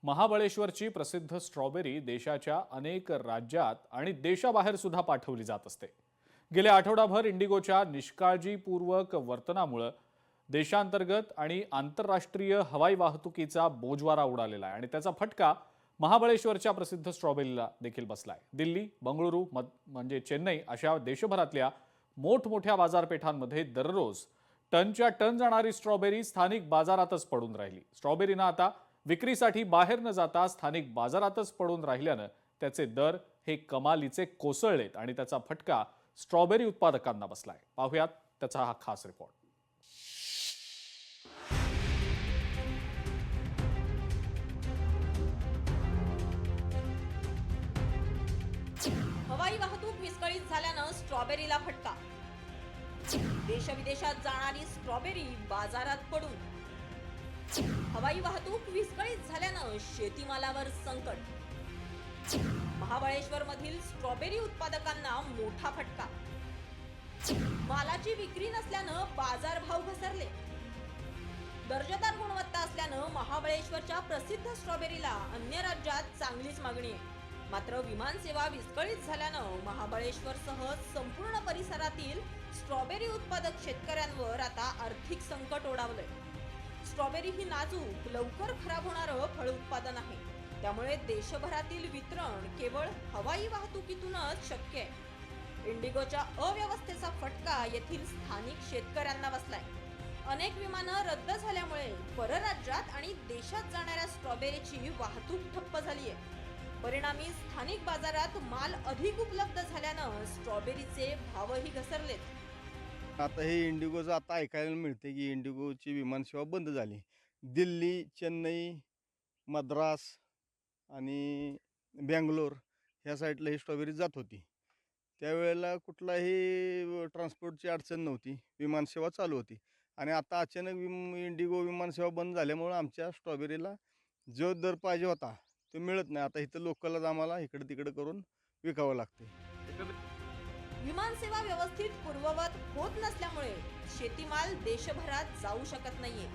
महाबळेश्वरची प्रसिद्ध स्ट्रॉबेरी देशाच्या अनेक राज्यात आणि देशाबाहेर सुद्धा पाठवली जात असते। गेल्या आठवडाभर इंडिगोच्या निष्काळजीपूर्वक वर्तनामुळे देशांतर्गत आणि आंतरराष्ट्रीय हवाई वाहतुकीचा बोजवारा उडालेला आहे आणि त्याचा फटका महाबळेश्वरच्या प्रसिद्ध स्ट्रॉबेरीला देखील बसलाय। दिल्ली, बंगळुरू म्हणजे चेन्नई अशा देशभरातल्या मोठमोठ्या बाजारपेठांमध्ये दररोज टनच्या टन जाणारी स्ट्रॉबेरी स्थानिक बाजारातच पडून राहिली। स्ट्रॉबेरीना आता विक्रीसाठी बाहेर न जाता स्थानिक बाजारातच पडून राहिल्यानं त्याचे दर हे कमालीचे कोसळलेत आणि त्याचा फटका स्ट्रॉबेरी उत्पादकांना बसलाय। पाहूयात त्याचा हा खास रिपोर्ट। हवाई वाहतूक विस्कळीत झाल्यानं स्ट्रॉबेरीला फटका। देशविदेशात जाणारी स्ट्रॉबेरी बाजारात पडून। हवाई वाहतूक विस्कळीत झाल्यानं शेतीमालावर संकट। महाबळेश्वर मधील स्ट्रॉबेरी उत्पादकांना मोठा फटका। मालाची विक्री नसल्यानं बाजारभाव घसरले। दर्जेदार गुणवत्ता असल्यानं महाबळेश्वरच्या प्रसिद्ध स्ट्रॉबेरीला अन्य राज्यात चांगलीच मागणी आहे। मात्र विमानसेवा विस्कळीत झाल्यानं महाबळेश्वरसह संपूर्ण परिसरातील स्ट्रॉबेरी उत्पादक शेतकऱ्यांवर आता आर्थिक संकट ओढावलंय। स्ट्रॉबेरी ही नाजूक, लवकर खराब होणारं फळ उत्पादन आहे, त्यामुळे देशभरातील वितरण केवळ हवाई वाहतुकीतूनच शक्य आहे। इंडिगोच्या अव्यवस्थेचा फटका येथील स्थानिक शेतकऱ्यांना बसलाय। अनेक विमानं रद्द झाल्यामुळे परराज्यात आणि देशात जाणाऱ्या स्ट्रॉबेरीची वाहतूक ठप्प झाली आहे। परिणामी स्थानिक बाजारात माल अधिक उपलब्ध झाल्यानं स्ट्रॉबेरीचे भावही घसरलेत। आता हे इंडिगोचं आता ऐकायला मिळते की इंडिगोची विमानसेवा बंद झाली। दिल्ली, चेन्नई, मद्रास आणि बेंगलोर ह्या साईडला ही स्ट्रॉबेरी जात होती। त्यावेळेला कुठलाही ट्रान्सपोर्टची अडचण नव्हती, विमानसेवा चालू होती आणि आता अचानक इंडिगो विमानसेवा बंद झाल्यामुळे आमच्या स्ट्रॉबेरीला जो दर पाहिजे होता तो मिळत नाही। आता इथं लोकलच आम्हाला इकडे तिकडे करून विकावं लागते। विमानसेवा व्यवस्थित पूर्ववत होत नसल्यामुळे शेतीमाल देशभरात जाऊ शकत नाहीये।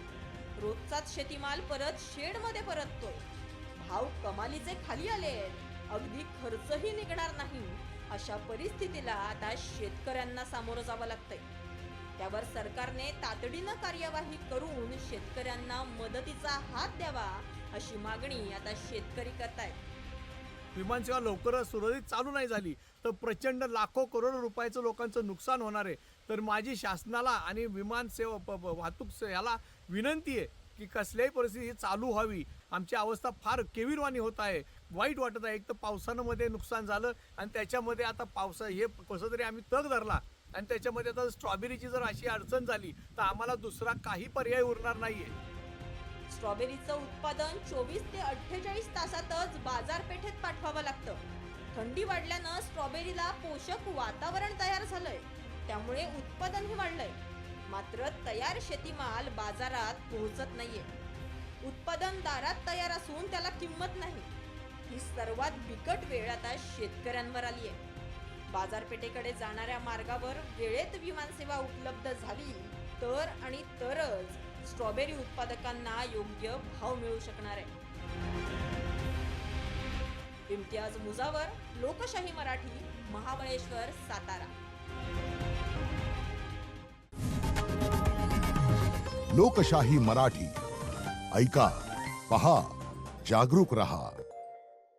रोजचाच शेतीमाल परत शेडमध्ये परततोय। भाव कमालीचे खाली आले, अगदी खर्चही निघणार नाही। अशा परिस्थितीला आता शेतकऱ्यांना सामोरं जावं लागतंय। त्यावर सरकारने तातडीनं कार्यवाही करून शेतकऱ्यांना मदतीचा हात द्यावा अशी मागणी आता शेतकरी करतायत। विमानसेवा लवकरच सुरळीत चालू नाही झाली तर प्रचंड लाखो करोडो रुपयाचं लोकांचं नुकसान होणार आहे। तर माझी शासनाला आणि विमानसेवा वाहतूक याला विनंती आहे की कसल्याही परिस्थिती चालू व्हावी। आमची अवस्था फार केविरवाणी होत आहे, वाईट वाटत आहे। एक तर पावसानं मध्ये नुकसान झालं आणि त्याच्यामध्ये आता हे कसं तरी आम्ही तग धरला आणि त्याच्यामध्ये आता स्ट्रॉबेरीची जर अशी अडचण झाली तर आम्हाला दुसरा काही पर्याय उरणार नाहीये। स्ट्रॉबेरीचं उत्पादन 24 ते 48 तासातच बाजारपेठेत पाठवावं लागतं। थंडी वाढल्यानं स्ट्रॉबेरीला पोषक वातावरण तयार झालंय, त्यामुळे उत्पादनही वाढलंय। मात्र तयार शेतीमाल बाजारात पोहोचत नाहीये। उत्पादन दारात तयार असून त्याला किंमत नाही। ही सर्वात बिकट वेळ आता शेतकऱ्यांवर आली आहे। बाजारपेठेकडे जाणाऱ्या मार्गावर वेळेत विमानसेवा उपलब्ध झाली तर आणि तरच स्ट्रॉबेरी उत्पादकांना योग्य भाव मिळू शकणार आहे। इम्तियाज मुजावर, लोकशाही मराठी, महाबळेश्वर, सातारा। लोकशाही मराठी ऐका, पहा, जागरूक रहा।